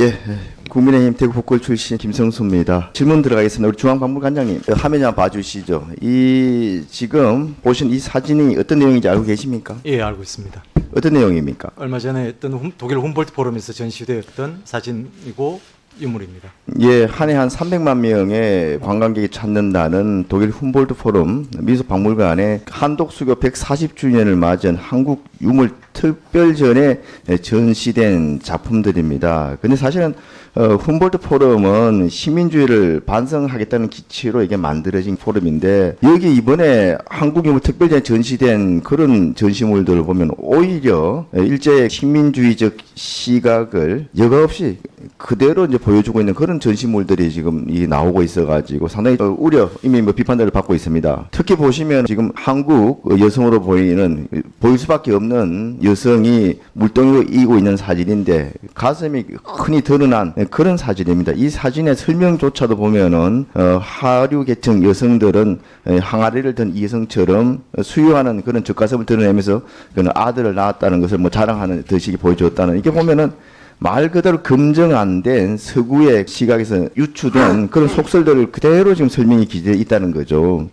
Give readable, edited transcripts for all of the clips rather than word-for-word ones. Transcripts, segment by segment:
예, 국민의힘 대구 북구을 출신 김성수입니다. 질문 들어가겠습니다. 우리 중앙박물관장님, 화면 한번 봐주시죠. 이 지금 보신 이 사진이 어떤 내용인지 알고 계십니까? 예, 알고 있습니다. 어떤 내용입니까? 얼마 전에 했던 독일 훔볼트 포럼에서 전시되었던 사진이고 유물입니다. 예, 한 해 한 300만 명의 관광객이 찾는다는 독일 훔볼트 포럼 민속박물관에 한독수교 140주년을 맞은 한국 유물 특별전에 전시된 작품들입니다. 근데 사실은 훔볼트 포럼은 시민주의를 반성하겠다는 기치로 이게 만들어진 포럼인데, 여기 이번에 한국 유물 특별전에 전시된 그런 전시물들을 보면 오히려 일제 식민주의적 시각을 여과 없이 그대로 이제 보여주고 있는 그런 전시물들이 지금 나오고 있어가지고 상당히 이미 비판들을 받고 있습니다. 특히 보시면 지금 한국 여성으로 보일 수밖에 없는 여성이 물동이로 이고 있는 사진인데 가슴이 흔히 드러난 그런 사진입니다. 이 사진의 설명조차도 보면은 하류 계층 여성들은 항아리를 든 이 여성처럼 수유하는 그런 젖가슴을 드러내면서 그는 아들을 낳았다는 것을 자랑하는 듯이 보여줬다는, 이게 보면은 말 그대로 검증 안 된 서구의 시각에서 유추된 그런 속설들을 그대로 지금 설명이 기재되어 있다는 거죠.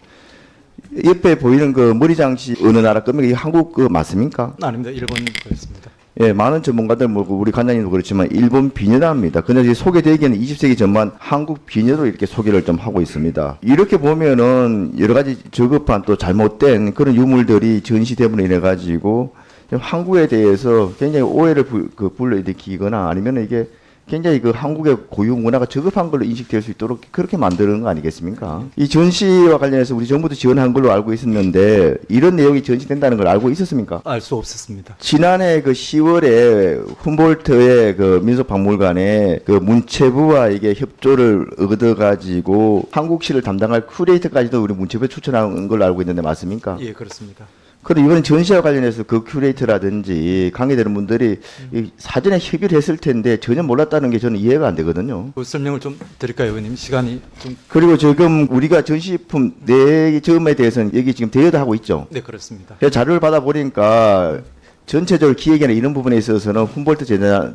옆에 보이는 그 머리 장식 어느 나라 겁니까? 이게 한국 거 맞습니까? 아닙니다. 일본 거였습니다. 예, 많은 전문가들 우리 관장님도 그렇지만 일본 비녀랍니다. 근데 소개되기에는 20세기 전만 한국 비녀로 이렇게 소개를 좀 하고 있습니다. 이렇게 보면은 여러 가지 저급한 또 잘못된 그런 유물들이 전시됨으로 인해 가지고 한국에 대해서 굉장히 오해를 불러일으키거나 아니면 이게 굉장히 그 한국의 고유 문화가 저급한 걸로 인식될 수 있도록 그렇게 만드는 거 아니겠습니까? 이 전시와 관련해서 우리 정부도 지원한 걸로 알고 있었는데 이런 내용이 전시된다는 걸 알고 있었습니까? 알 수 없었습니다. 지난해 그 10월에 훔볼트의 그 민속박물관에 그 문체부와 이게 협조를 얻어가지고 한국시를 담당할 큐레이터까지도 우리 문체부에 추천한 걸로 알고 있는데 맞습니까? 예, 그렇습니다. 그럼 이번 전시와 관련해서 그 큐레이터라든지 관계되는 분들이 이 사전에 협의를 했을 텐데 전혀 몰랐다는 게 저는 이해가 안 되거든요. 그 설명을 좀 드릴까요, 의원님? 시간이 좀. 그리고 지금 우리가 전시품 네 점에 대해서는 여기 지금 대여도 하고 있죠. 네, 그렇습니다. 그래서 자료를 받아보니까 전체적으로 기획이나 이런 부분에 있어서는 훔볼트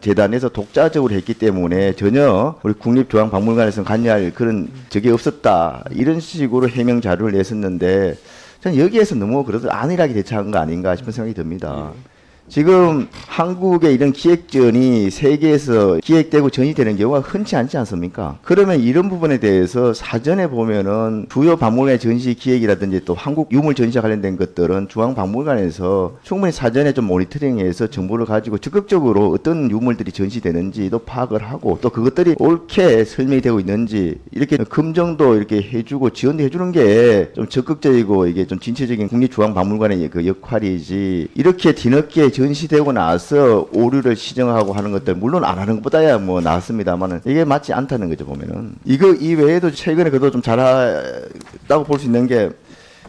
재단에서 독자적으로 했기 때문에 전혀 우리 국립중앙박물관에서 관여할 그런 적이 없었다, 이런 식으로 해명 자료를 냈었는데 저는 여기에서 너무 그래도 안일하게 대처한 거 아닌가 싶은 생각이 듭니다. 지금 한국의 이런 기획전이 세계에서 기획되고 전시되는 경우가 흔치 않지 않습니까? 그러면 이런 부분에 대해서 사전에 보면은 주요 박물관의 전시 기획이라든지 또 한국 유물 전시와 관련된 것들은 중앙박물관에서 충분히 사전에 좀 모니터링해서 정보를 가지고 적극적으로 어떤 유물들이 전시되는지도 파악을 하고 또 그것들이 옳게 설명이 되고 있는지 이렇게 검증도 이렇게 해주고 지원도 해주는 게 좀 적극적이고 이게 좀 진취적인 국립중앙박물관의 그 역할이지, 이렇게 뒤늦게 전시되고 나서 오류를 시정하고 하는 것들 물론 안 하는 것보다야 뭐 낫습니다만은 이게 맞지 않다는 거죠. 보면은 이거 이외에도 최근에 그래도 좀 잘했다고 볼 수 있는 게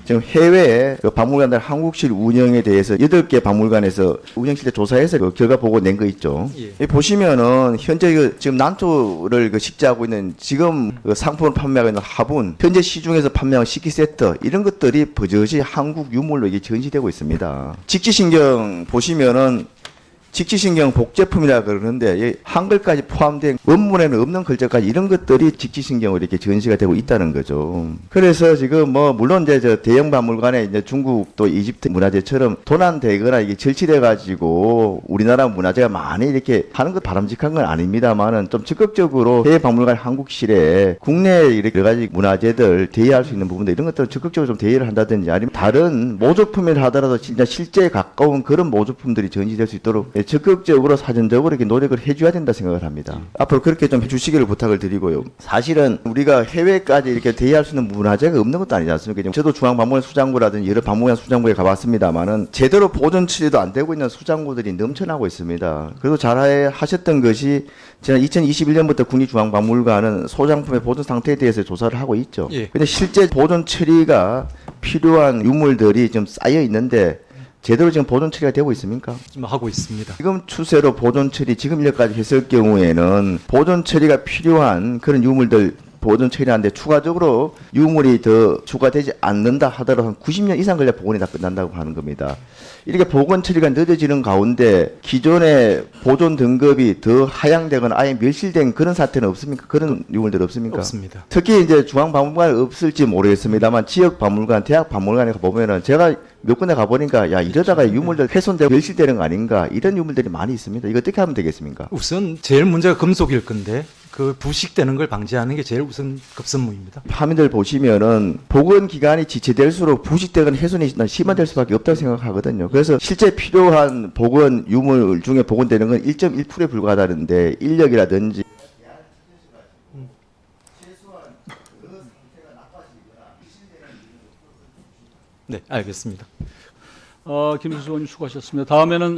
지금 해외 그 박물관들 한국실 운영에 대해서 8개 박물관에서 운영실에 조사해서 그 결과 보고 낸 거 있죠. 예. 보시면은 현재 지금 난투를 식재하고 있는 지금 그 상품을 판매하고 있는 화분, 현재 시중에서 판매하는 식기 세트, 이런 것들이 버젓이 한국 유물로 이게 전시되고 있습니다. 직지신경 보시면은 직지신경 복제품이라 그러는데 한글까지 포함된 원문에는 없는 글자까지 이런 것들이 직지신경으로 이렇게 전시가 되고 있다는 거죠. 그래서 지금 뭐 물론 이제 저 대형 박물관에 이제 중국 또 이집트 문화재처럼 도난되거나 이게 절취돼 가지고 우리나라 문화재가 많이 이렇게 하는 것 바람직한 건 아닙니다만은 좀 적극적으로 해외 박물관 한국실에 국내 이렇게 여러 가지 문화재들 대여할 수 있는 부분들 이런 것들을 적극적으로 좀 대여를 한다든지 아니면 다른 모조품이라 하더라도 진짜 실제에 가까운 그런 모조품들이 전시될 수 있도록 적극적으로 사전적으로 이렇게 노력을 해줘야 된다 생각을 합니다. 앞으로 그렇게 좀 해주시기를 부탁을 드리고요. 사실은 우리가 해외까지 이렇게 대여할 수 있는 문화재가 없는 것도 아니지 않습니까? 저도 중앙박물관 수장고라든지 여러 박물관 수장고에 가봤습니다만은 제대로 보존 처리도 안 되고 있는 수장고들이 넘쳐나고 있습니다. 그래도 잘 하셨던 것이 지난 2021년부터 국립중앙박물관은 소장품의 보존 상태에 대해서 조사를 하고 있죠. 예. 근데 실제 보존 처리가 필요한 유물들이 좀 쌓여 있는데 제대로 지금 보존 처리가 되고 있습니까? 지금 하고 있습니다. 지금 추세로 보존 처리 지금 일까지 했을 경우에는 보존 처리가 필요한 그런 유물들 보존 처리하는데 추가적으로 유물이 더 추가되지 않는다 하더라도 한 90년 이상 걸려 복원이 다 끝난다고 하는 겁니다. 이렇게 복원 처리가 늦어지는 가운데 기존의 보존 등급이 더 하향되거나 아예 멸실된 그런 사태는 없습니까? 그런 유물들 없습니까? 없습니다. 특히 이제 중앙박물관에 없을지 모르겠습니다만 지역 박물관, 대학 박물관에 보면은 제가 몇 군데 가보니까 야 이러다가 유물들 훼손되고 멸실되는 거 아닌가 이런 유물들이 많이 있습니다. 이거 어떻게 하면 되겠습니까? 우선 제일 문제가 금속일 건데 그 부식되는 걸 방지하는 게 제일 우선 급선무입니다. 화면들 보시면은 복원 기간이 지체될수록 부식되거나 훼손이 심화될 수밖에 없다고 생각하거든요. 그래서 실제 필요한 복원 유물 중에 복원되는 건 1.1%에 불과하다는데 인력이라든지 네, 알겠습니다. 김수수 의원님 수고하셨습니다. 다음에는